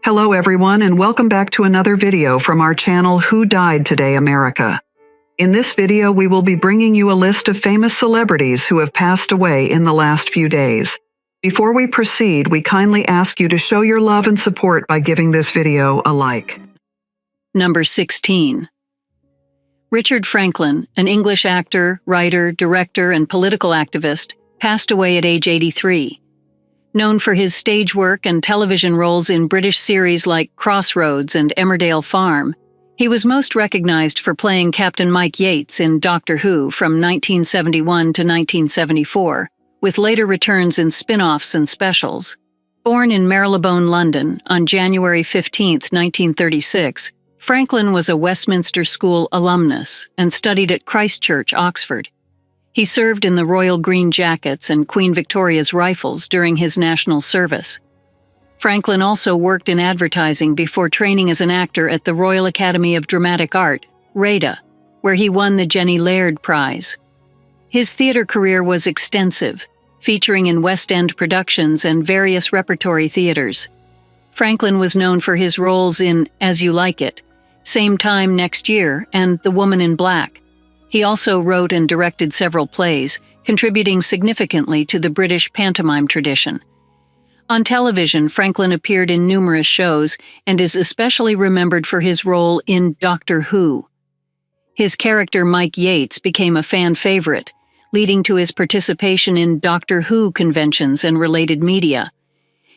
Hello everyone and welcome back to another video from our channel Who Died Today America. In this video we will be bringing you a list of famous celebrities who have passed away in the last few days. Before we proceed, we kindly ask you to show your love and support by giving this video a like. Number 16. Richard Franklin, an English actor, writer, director, and political activist, passed away at age 83. Known for his stage work and television roles in British series like Crossroads and Emmerdale Farm, he was most recognized for playing Captain Mike Yates in Doctor Who from 1971 to 1974, with later returns in spin-offs and specials. Born in Marylebone, London, on January 15, 1936, Franklin was a Westminster School alumnus and studied at Christ Church, Oxford. He served in the Royal Green Jackets and Queen Victoria's Rifles during his national service. Franklin also worked in advertising before training as an actor at the Royal Academy of Dramatic Art, RADA, where he won the Jenny Laird Prize. His theater career was extensive, featuring in West End productions and various repertory theaters. Franklin was known for his roles in As You Like It, Same Time Next Year, and The Woman in Black. He also wrote and directed several plays, contributing significantly to the British pantomime tradition. On television, Franklin appeared in numerous shows and is especially remembered for his role in Doctor Who. His character Mike Yates became a fan favorite, leading to his participation in Doctor Who conventions and related media.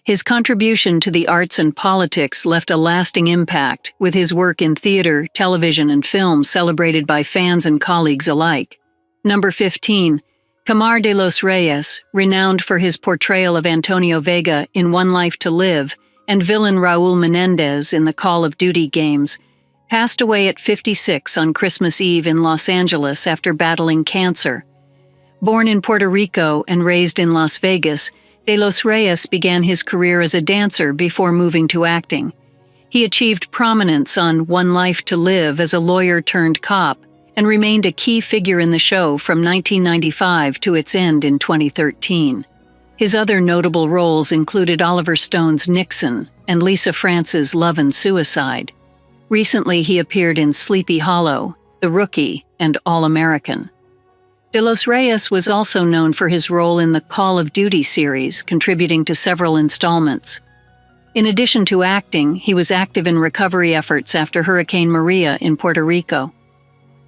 His contribution to the arts and politics left a lasting impact, with his work in theater, television, and film celebrated by fans and colleagues alike. Number 15. Kamar de los Reyes, renowned for his portrayal of Antonio Vega in One Life to Live and villain Raúl Menendez in the Call of Duty games, passed away at 56 on Christmas Eve in Los Angeles after battling cancer. Born in Puerto Rico and raised in Las Vegas, De los Reyes began his career as a dancer before moving to acting. He achieved prominence on One Life to Live as a lawyer-turned-cop and remained a key figure in the show from 1995 to its end in 2013. His other notable roles included Oliver Stone's Nixon and Lisa France's Love and Suicide. Recently, he appeared in Sleepy Hollow, The Rookie, and All-American. De los Reyes was also known for his role in the Call of Duty series, contributing to several installments. In addition to acting, he was active in recovery efforts after Hurricane Maria in Puerto Rico.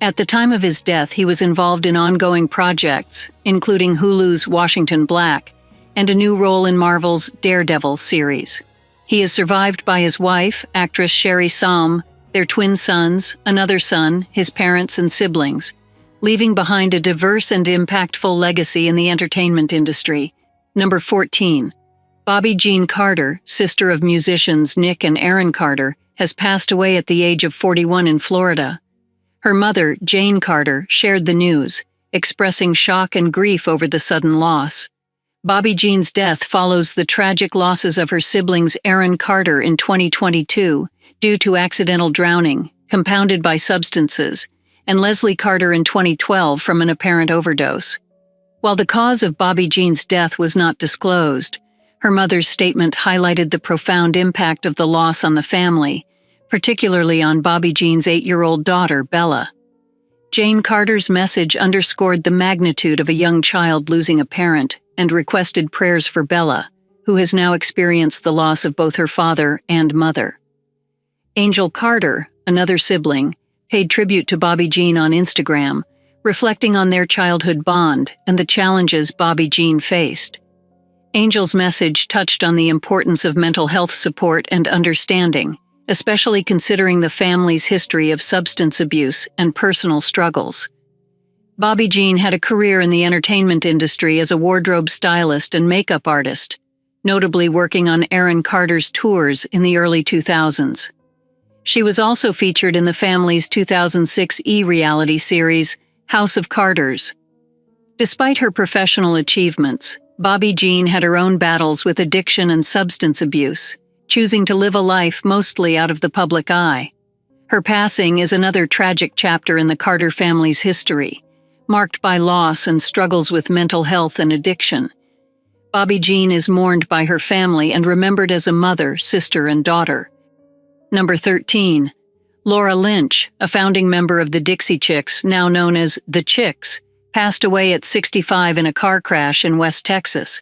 At the time of his death, he was involved in ongoing projects, including Hulu's Washington Black and a new role in Marvel's Daredevil series. He is survived by his wife, actress Sherry Salm, their twin sons, another son, his parents, and siblings, leaving behind a diverse and impactful legacy in the entertainment industry. Number 14. Bobby Jean Carter, sister of musicians Nick and Aaron Carter, has passed away at the age of 41 in Florida. Her mother, Jane Carter, shared the news, expressing shock and grief over the sudden loss. Bobby Jean's death follows the tragic losses of her siblings Aaron Carter in 2022 due to accidental drowning, compounded by substances, and Leslie Carter in 2012 from an apparent overdose. While the cause of Bobby Jean's death was not disclosed, her mother's statement highlighted the profound impact of the loss on the family, particularly on Bobby Jean's 8-year-old daughter, Bella. Jane Carter's message underscored the magnitude of a young child losing a parent and requested prayers for Bella, who has now experienced the loss of both her father and mother. Angel Carter, another sibling, paid tribute to Bobby Jean on Instagram, reflecting on their childhood bond and the challenges Bobby Jean faced. Angel's message touched on the importance of mental health support and understanding, especially considering the family's history of substance abuse and personal struggles. Bobby Jean had a career in the entertainment industry as a wardrobe stylist and makeup artist, notably working on Aaron Carter's tours in the early 2000s. She was also featured in the family's 2006 e-reality series, House of Carters. Despite her professional achievements, Bobby Jean had her own battles with addiction and substance abuse, choosing to live a life mostly out of the public eye. Her passing is another tragic chapter in the Carter family's history, marked by loss and struggles with mental health and addiction. Bobby Jean is mourned by her family and remembered as a mother, sister, and daughter. Number 13. Laura Lynch, a founding member of the Dixie Chicks, now known as the Chicks, passed away at 65 in a car crash in West Texas.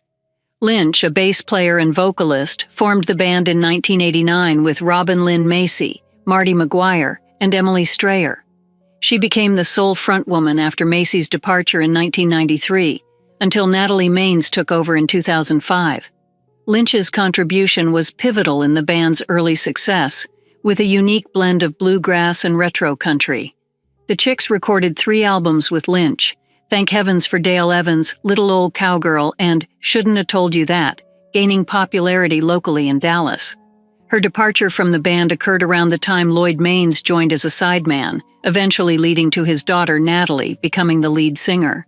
Lynch, a bass player and vocalist, formed the band in 1989 with Robin Lynn Macy, Marty McGuire, and Emily Strayer. She became the sole frontwoman after Macy's departure in 1993, until Natalie Maines took over in 2005. Lynch's contribution was pivotal in the band's early success, with a unique blend of bluegrass and retro country. The Chicks recorded 3 albums with Lynch, Thank Heavens for Dale Evans, Little Old Cowgirl, and Shouldn't Have Told You That, gaining popularity locally in Dallas. Her departure from the band occurred around the time Lloyd Maines joined as a sideman, eventually leading to his daughter Natalie becoming the lead singer.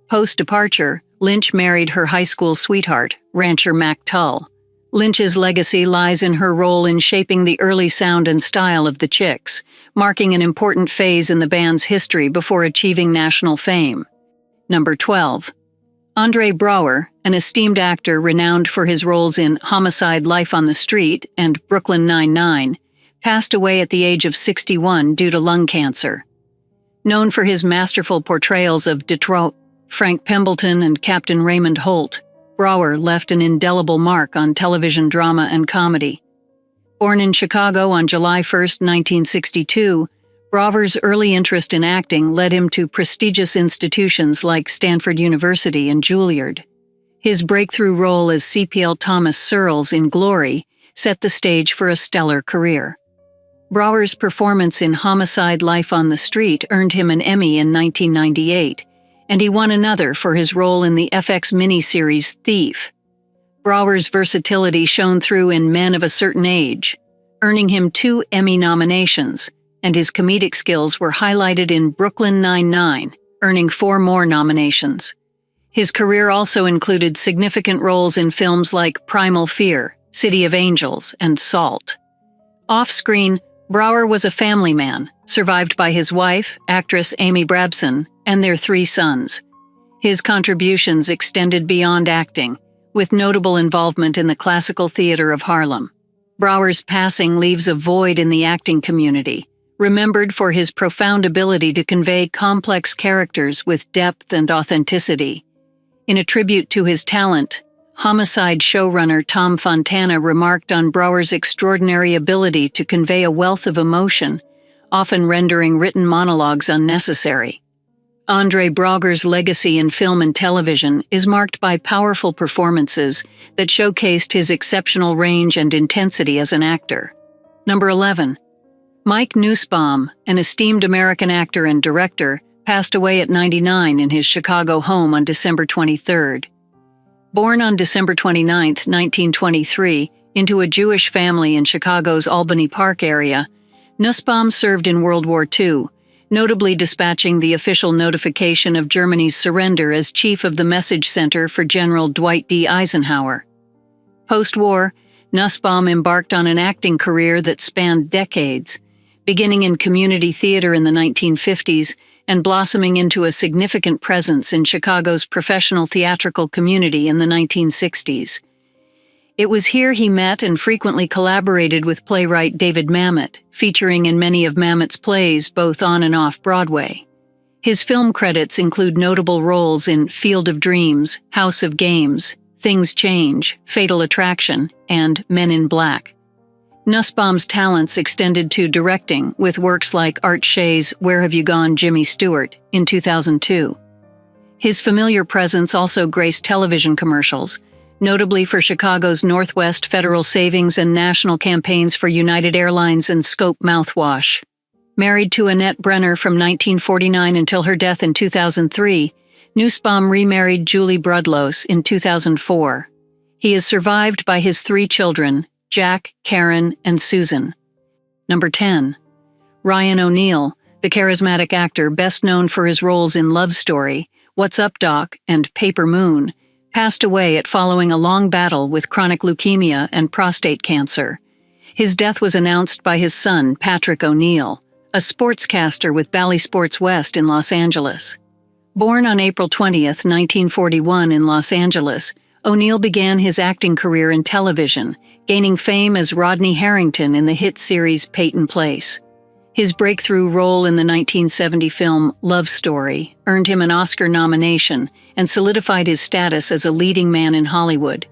Post-departure, Lynch married her high school sweetheart, rancher Mac Tull. Lynch's legacy lies in her role in shaping the early sound and style of the Chicks, marking an important phase in the band's history before achieving national fame. Number 12. Andre Braugher, an esteemed actor renowned for his roles in Homicide: Life on the Street and Brooklyn Nine-Nine, passed away at the age of 61 due to lung cancer. Known for his masterful portrayals of Detroit, Frank Pembleton, and Captain Raymond Holt, Braugher left an indelible mark on television drama and comedy. Born in Chicago on July 1, 1962, Braugher's early interest in acting led him to prestigious institutions like Stanford University and Juilliard. His breakthrough role as C.P.L. Thomas Searles in Glory set the stage for a stellar career. Braugher's performance in Homicide: Life on the Street earned him an Emmy in 1998, and he won another for his role in the FX miniseries Thief. Braugher's versatility shone through in Men of a Certain Age, earning him 2 Emmy nominations, and his comedic skills were highlighted in Brooklyn Nine-Nine, earning 4 more nominations. His career also included significant roles in films like Primal Fear, City of Angels, and Salt. Off-screen, Braugher was a family man, survived by his wife, actress Amy Brabson, and their 3 sons. His contributions extended beyond acting, with notable involvement in the classical theater of Harlem. Braugher's passing leaves a void in the acting community, remembered for his profound ability to convey complex characters with depth and authenticity. In a tribute to his talent, Homicide showrunner Tom Fontana remarked on Braugher's extraordinary ability to convey a wealth of emotion, often rendering written monologues unnecessary. Andre Braugher's legacy in film and television is marked by powerful performances that showcased his exceptional range and intensity as an actor. Number 11. Mike Newbomb, an esteemed American actor and director, passed away at 99 in his Chicago home on December 23. Born on December 29, 1923, into a Jewish family in Chicago's Albany Park area, Newbomb served in World War II, notably dispatching the official notification of Germany's surrender as chief of the Message Center for General Dwight D. Eisenhower. Post-war, Newbomb embarked on an acting career that spanned decades, beginning in community theater in the 1950s and blossoming into a significant presence in Chicago's professional theatrical community in the 1960s. It was here he met and frequently collaborated with playwright David Mamet, featuring in many of Mamet's plays both on and off Broadway. His film credits include notable roles in Field of Dreams, House of Games, Things Change, Fatal Attraction, and Men in Black. Newbomb's talents extended to directing, with works like Art Shea's Where Have You Gone, Jimmy Stewart, in 2002. His familiar presence also graced television commercials, notably for Chicago's Northwest Federal Savings and national campaigns for United Airlines and Scope mouthwash. Married to Annette Brenner from 1949 until her death in 2003, Newbomb remarried Julie Brudlos in 2004. He is survived by his 3 children, Jack, Karen, and Susan. Number 10. Ryan ONeal, the charismatic actor best known for his roles in Love Story, What's Up Doc, and Paper Moon, passed away following a long battle with chronic leukemia and prostate cancer. His death was announced by his son, Patrick ONeal, a sportscaster with Bally Sports West in Los Angeles. Born on April 20, 1941 in Los Angeles, ONeal began his acting career in television, gaining fame as Rodney Harrington in the hit series Peyton Place. His breakthrough role in the 1970 film Love Story earned him an Oscar nomination and solidified his status as a leading man in Hollywood.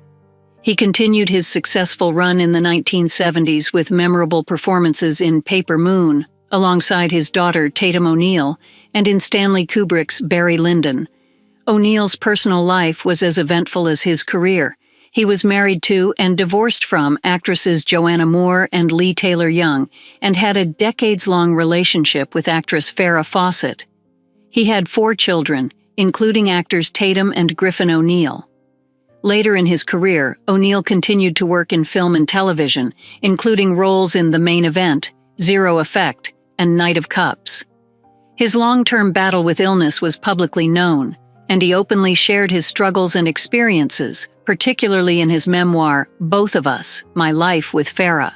He continued his successful run in the 1970s with memorable performances in Paper Moon, alongside his daughter Tatum O'Neal, and in Stanley Kubrick's Barry Lyndon. O'Neal's personal life was as eventful as his career. He was married to and divorced from actresses Joanna Moore and Lee Taylor Young, and had a decades-long relationship with actress Farrah Fawcett. He had 4 children, including actors Tatum and Griffin O'Neal. Later in his career, O'Neal continued to work in film and television, including roles in The Main Event, Zero Effect, and Knight of Cups. His long-term battle with illness was publicly known, and he openly shared his struggles and experiences, particularly in his memoir, Both of Us, My Life with Farrah.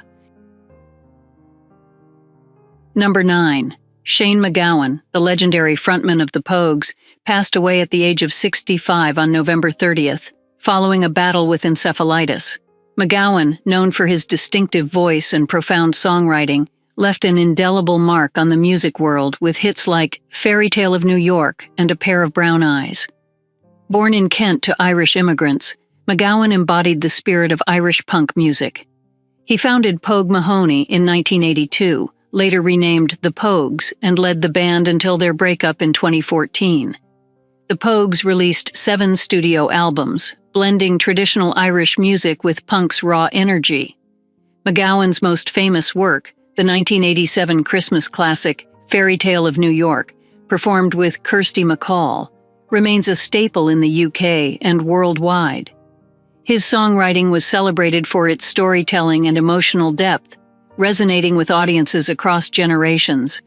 Number 9. Shane MacGowan, the legendary frontman of the Pogues, passed away at the age of 65 on November 30th, following a battle with encephalitis. MacGowan, known for his distinctive voice and profound songwriting, left an indelible mark on the music world with hits like Fairy Tale of New York and A Pair of Brown Eyes. Born in Kent to Irish immigrants, MacGowan embodied the spirit of Irish punk music. He founded Pogue Mahoney in 1982, later renamed The Pogues, and led the band until their breakup in 2014. The Pogues released 7 studio albums, blending traditional Irish music with punk's raw energy. MacGowan's most famous work, the 1987 Christmas classic Fairy Tale of New York, performed with Kirsty MacColl, remains a staple in the UK and worldwide. His songwriting was celebrated for its storytelling and emotional depth, resonating with audiences across generations.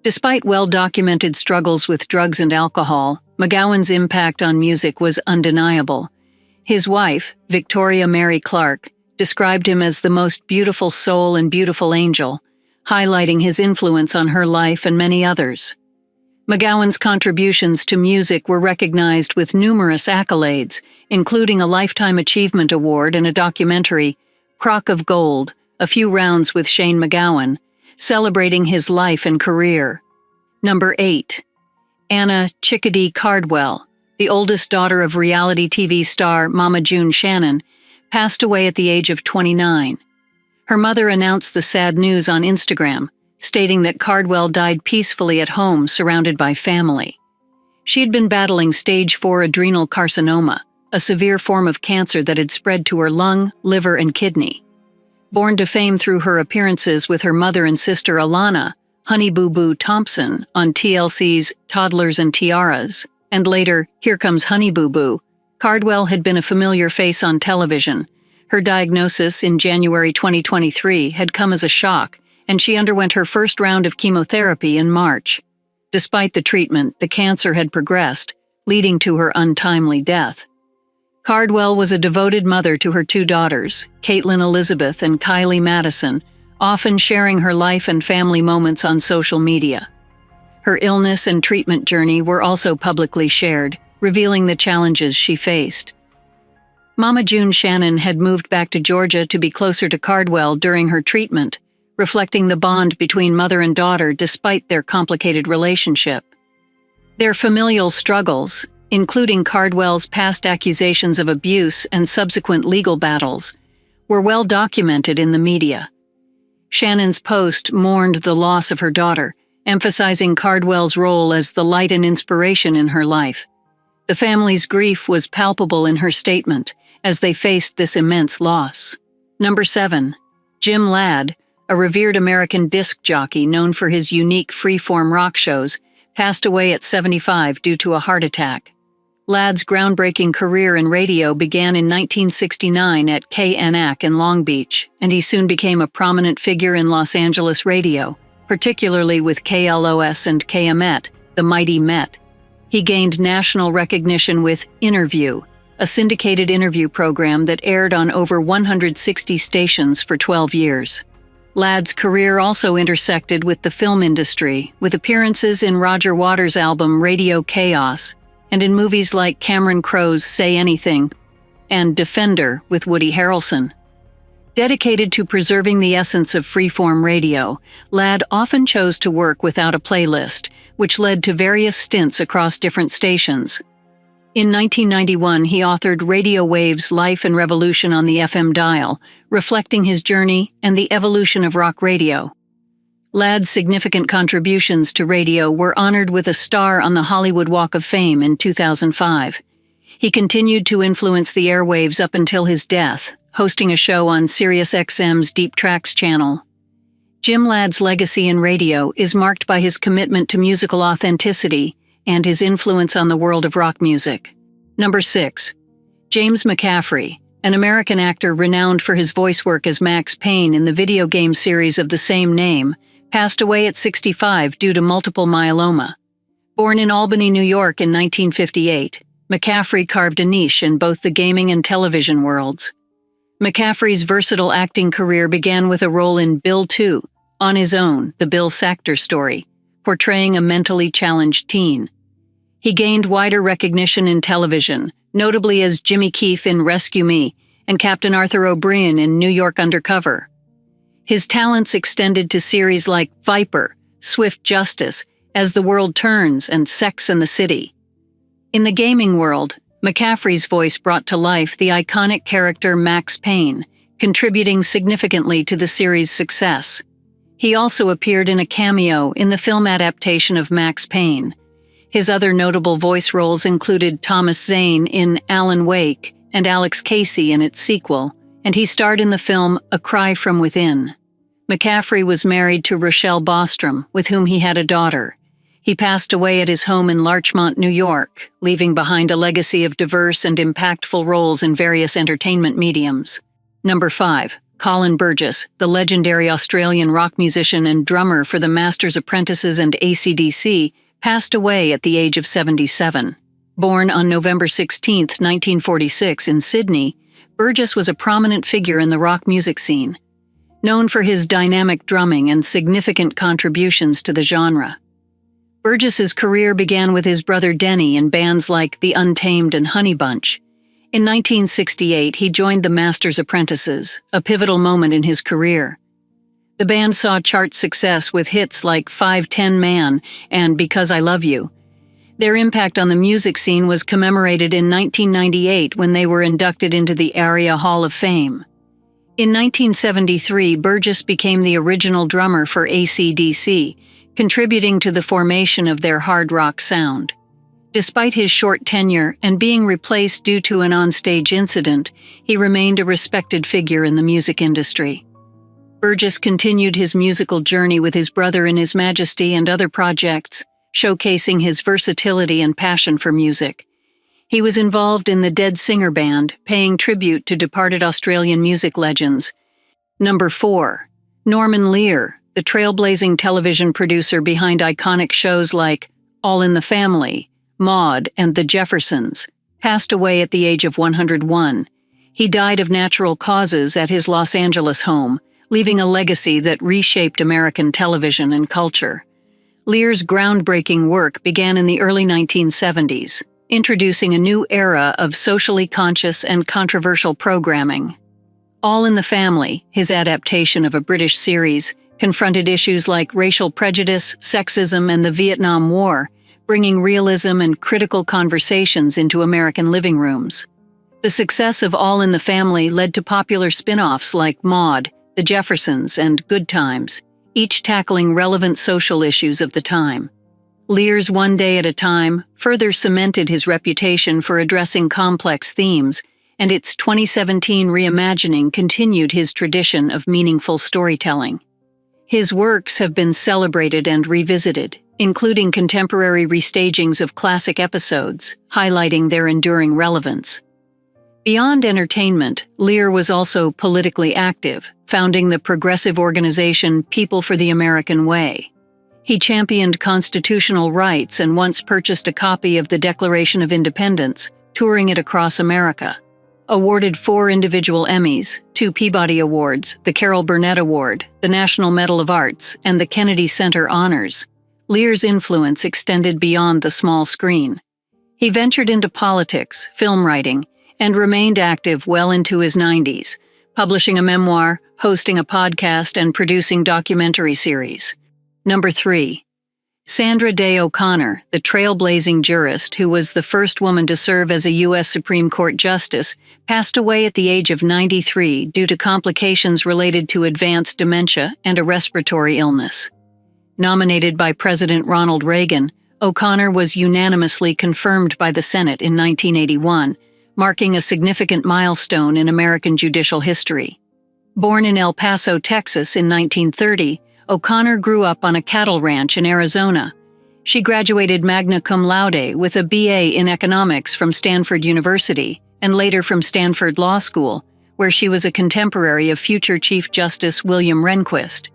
Despite well-documented struggles with drugs and alcohol, MacGowan's impact on music was undeniable. His wife, Victoria Mary Clark, described him as the most beautiful soul and beautiful angel, highlighting his influence on her life and many others. MacGowan's contributions to music were recognized with numerous accolades, including a Lifetime Achievement Award and a documentary, Crock of Gold, A Few Rounds with Shane MacGowan, celebrating his life and career. Number 8. Anna Chickadee Cardwell, the oldest daughter of reality TV star Mama June Shannon, passed away at the age of 29. Her mother announced the sad news on Instagram, stating that Cardwell died peacefully at home surrounded by family. She had been battling stage 4 adrenal carcinoma, a severe form of cancer that had spread to her lung, liver, and kidney. Born to fame through her appearances with her mother and sister Alana, Honey Boo Boo Thompson on TLC's Toddlers and Tiaras, and later Here Comes Honey Boo Boo, Cardwell had been a familiar face on television. Her diagnosis in January 2023 had come as a shock, and she underwent her first round of chemotherapy in March. Despite the treatment, the cancer had progressed, leading to her untimely death. Cardwell was a devoted mother to her 2 daughters, Caitlin Elizabeth and Kylie Madison, often sharing her life and family moments on social media. Her illness and treatment journey were also publicly shared, revealing the challenges she faced. Mama June Shannon had moved back to Georgia to be closer to Cardwell during her treatment, reflecting the bond between mother and daughter despite their complicated relationship. Their familial struggles, including Cardwell's past accusations of abuse and subsequent legal battles, were well documented in the media. Shannon's post mourned the loss of her daughter, emphasizing Cardwell's role as the light and inspiration in her life. The family's grief was palpable in her statement as they faced this immense loss. Number 7. Jim Ladd, a revered American disc jockey known for his unique free-form rock shows, passed away at 75 due to a heart attack. Ladd's groundbreaking career in radio began in 1969 at KNAC in Long Beach, and he soon became a prominent figure in Los Angeles radio, particularly with KLOS and KMET, the Mighty Met. He gained national recognition with Interview, a syndicated interview program that aired on over 160 stations for 12 years. Ladd's career also intersected with the film industry, with appearances in Roger Waters' album Radio Chaos, and in movies like Cameron Crowe's Say Anything. and Defender with Woody Harrelson. Dedicated to preserving the essence of freeform radio, Ladd often chose to work without a playlist, which led to various stints across different stations. In 1991, he authored Radio Wave's Life and Revolution on the FM dial, reflecting his journey and the evolution of rock radio. Ladd's significant contributions to radio were honored with a star on the Hollywood Walk of Fame in 2005. He continued to influence the airwaves up until his death, hosting a show on SiriusXM's Deep Tracks channel. Jim Ladd's legacy in radio is marked by his commitment to musical authenticity and his influence on the world of rock music. Number 6. James McCaffrey, an American actor renowned for his voice work as Max Payne in the video game series of the same name, passed away at 65 due to multiple myeloma. Born in Albany, New York in 1958, McCaffrey carved a niche in both the gaming and television worlds. McCaffrey's versatile acting career began with a role in Bill 2, On His Own, the Bill Sachter story, portraying a mentally challenged teen. He gained wider recognition in television, notably as Jimmy Keefe in Rescue Me and Captain Arthur O'Brien in New York Undercover. His talents extended to series like Viper, Swift Justice, As the World Turns, and Sex and the City. In the gaming world, McCaffrey's voice brought to life the iconic character Max Payne, contributing significantly to the series' success. He also appeared in a cameo in the film adaptation of Max Payne. His other notable voice roles included Thomas Zane in Alan Wake and Alex Casey in its sequel, and he starred in the film A Cry from Within. McCaffrey was married to Rochelle Bostrom, with whom he had a daughter. He passed away at his home in Larchmont, New York, leaving behind a legacy of diverse and impactful roles in various entertainment mediums. Number 5. Colin Burgess, the legendary Australian rock musician and drummer for the Masters Apprentices and AC/DC, passed away at the age of 77. Born on November 16, 1946, in Sydney, Burgess was a prominent figure in the rock music scene, known for his dynamic drumming and significant contributions to the genre. Burgess's career began with his brother Denny in bands like The Untamed and Honey Bunch. In 1968, he joined the Masters Apprentices, a pivotal moment in his career. The band saw chart success with hits like 5'10 Man and Because I Love You. Their impact on the music scene was commemorated in 1998 when they were inducted into the ARIA Hall of Fame. In 1973, Burgess became the original drummer for AC/DC, contributing to the formation of their hard rock sound. Despite his short tenure and being replaced due to an onstage incident, he remained a respected figure in the music industry. Burgess continued his musical journey with his brother in His Majesty and other projects, showcasing his versatility and passion for music. He was involved in the Dead Singer Band, paying tribute to departed Australian music legends. Number 4. Norman Lear, the trailblazing television producer behind iconic shows like All in the Family, Maude, and The Jeffersons, passed away at the age of 101. He died of natural causes at his Los Angeles home, leaving a legacy that reshaped American television and culture. Lear's groundbreaking work began in the early 1970s, introducing a new era of socially conscious and controversial programming. All in the Family, his adaptation of a British series, confronted issues like racial prejudice, sexism, and the Vietnam War, bringing realism and critical conversations into American living rooms. The success of All in the Family led to popular spin-offs like Maude, The Jeffersons, and Good Times, each tackling relevant social issues of the time. Lear's One Day at a Time further cemented his reputation for addressing complex themes, and its 2017 reimagining continued his tradition of meaningful storytelling. His works have been celebrated and revisited, including contemporary restagings of classic episodes, highlighting their enduring relevance. Beyond entertainment, Lear was also politically active, founding the progressive organization People for the American Way. He championed constitutional rights and once purchased a copy of the Declaration of Independence, touring it across America. Awarded 4 individual Emmys, 2 Peabody Awards, the Carol Burnett Award, the National Medal of Arts, and the Kennedy Center Honors, Lear's influence extended beyond the small screen. He ventured into politics, film writing, and remained active well into his 90s, publishing a memoir, hosting a podcast, and producing documentary series. Number 3. Sandra Day O'Connor, the trailblazing jurist who was the first woman to serve as a U.S. Supreme Court justice, passed away at the age of 93 due to complications related to advanced dementia and a respiratory illness. Nominated by President Ronald Reagan, O'Connor was unanimously confirmed by the Senate in 1981, marking a significant milestone in American judicial history. Born in El Paso, Texas in 1930, O'Connor grew up on a cattle ranch in Arizona. She graduated magna cum laude with a BA in economics from Stanford University and later from Stanford Law School, where she was a contemporary of future Chief Justice William Rehnquist.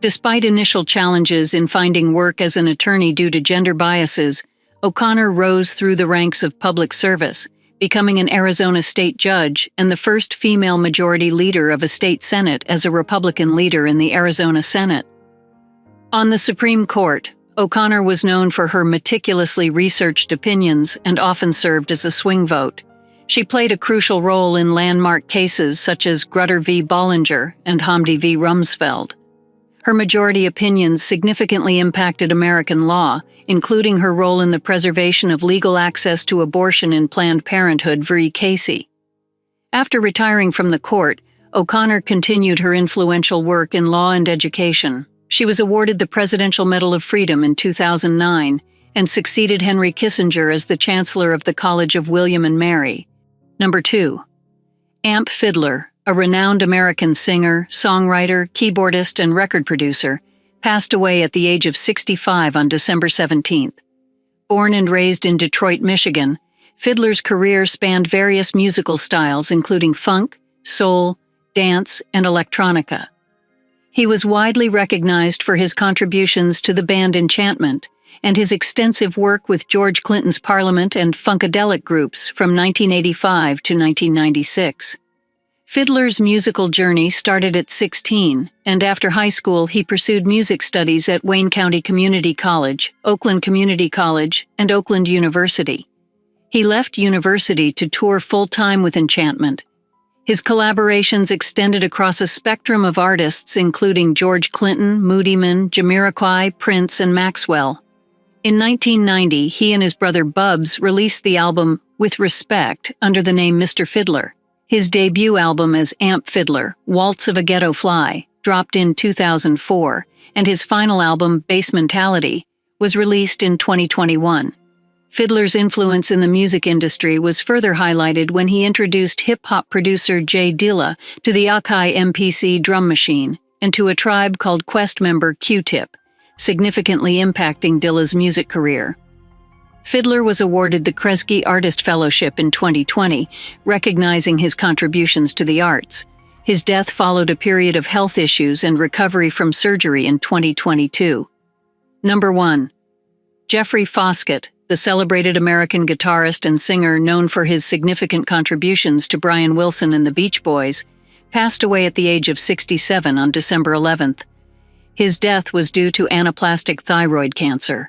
Despite initial challenges in finding work as an attorney due to gender biases, O'Connor rose through the ranks of public service, becoming an Arizona state judge and the first female majority leader of a state senate as a Republican leader in the Arizona Senate. On the Supreme Court, O'Connor was known for her meticulously researched opinions and often served as a swing vote. She played a crucial role in landmark cases such as Grutter v. Bollinger and Hamdi v. Rumsfeld. Her majority opinions significantly impacted American law, including her role in the preservation of legal access to abortion in Planned Parenthood v. Casey. After retiring from the court, O'Connor continued her influential work in law and education. She was awarded the Presidential Medal of Freedom in 2009 and succeeded Henry Kissinger as the Chancellor of the College of William and Mary. Number 2. Amp Fiddler, a renowned American singer, songwriter, keyboardist, and record producer, passed away at the age of 65 on December 17th. Born and raised in Detroit, Michigan, Fiddler's career spanned various musical styles including funk, soul, dance, and electronica. He was widely recognized for his contributions to the band Enchantment and his extensive work with George Clinton's Parliament and Funkadelic groups from 1985 to 1996. Fiddler's musical journey started at 16, and after high school he pursued music studies at Wayne County Community College, Oakland Community College, and Oakland University. He left university to tour full-time with Enchantment. His collaborations extended across a spectrum of artists including George Clinton, Moodymann, Jamiroquai, Prince, and Maxwell. In 1990, he and his brother Bubs released the album With Respect under the name Mr. Fiddler. His debut album as Amp Fiddler, Waltz of a Ghetto Fly, dropped in 2004, and his final album, Bassmentality, was released in 2021. Fiddler's influence in the music industry was further highlighted when he introduced hip-hop producer Jay Dilla to the Akai MPC drum machine and to a tribe called Quest member Q-Tip, significantly impacting Dilla's music career. Fiddler was awarded the Kresge Artist Fellowship in 2020, recognizing his contributions to the arts. His death followed a period of health issues and recovery from surgery in 2022. Number 1. Jeffrey Foskett, the celebrated American guitarist and singer known for his significant contributions to Brian Wilson and the Beach Boys, passed away at the age of 67 on December 11th. His death was due to anaplastic thyroid cancer.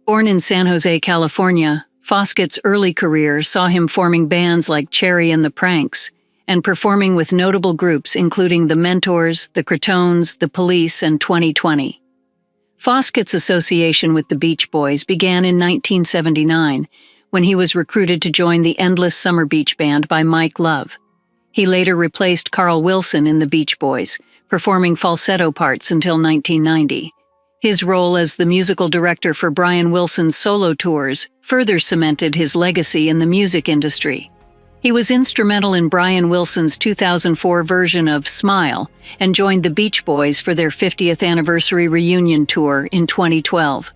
Born in San Jose, California, Foskett's early career saw him forming bands like Cherry and the Pranks, and performing with notable groups including The Mentors, The Cretones, The Police, and 2020. Foskett's association with the Beach Boys began in 1979, when he was recruited to join the Endless Summer Beach Band by Mike Love. He later replaced Carl Wilson in the Beach Boys, performing falsetto parts until 1990. His role as the musical director for Brian Wilson's solo tours further cemented his legacy in the music industry. He was instrumental in Brian Wilson's 2004 version of Smile and joined the Beach Boys for their 50th anniversary reunion tour in 2012.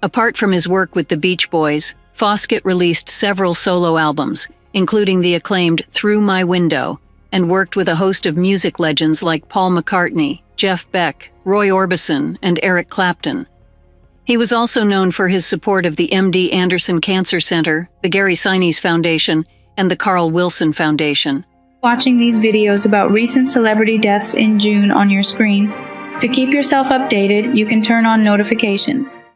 Apart from his work with the Beach Boys, Foskett released several solo albums, including the acclaimed Through My Window, and worked with a host of music legends like Paul McCartney, Jeff Beck, Roy Orbison, and Eric Clapton. He was also known for his support of the MD Anderson Cancer Center, the Gary Sinise Foundation, and the Carl Wilson Foundation. Watching these videos about recent celebrity deaths in June on your screen. To keep yourself updated, you can turn on notifications.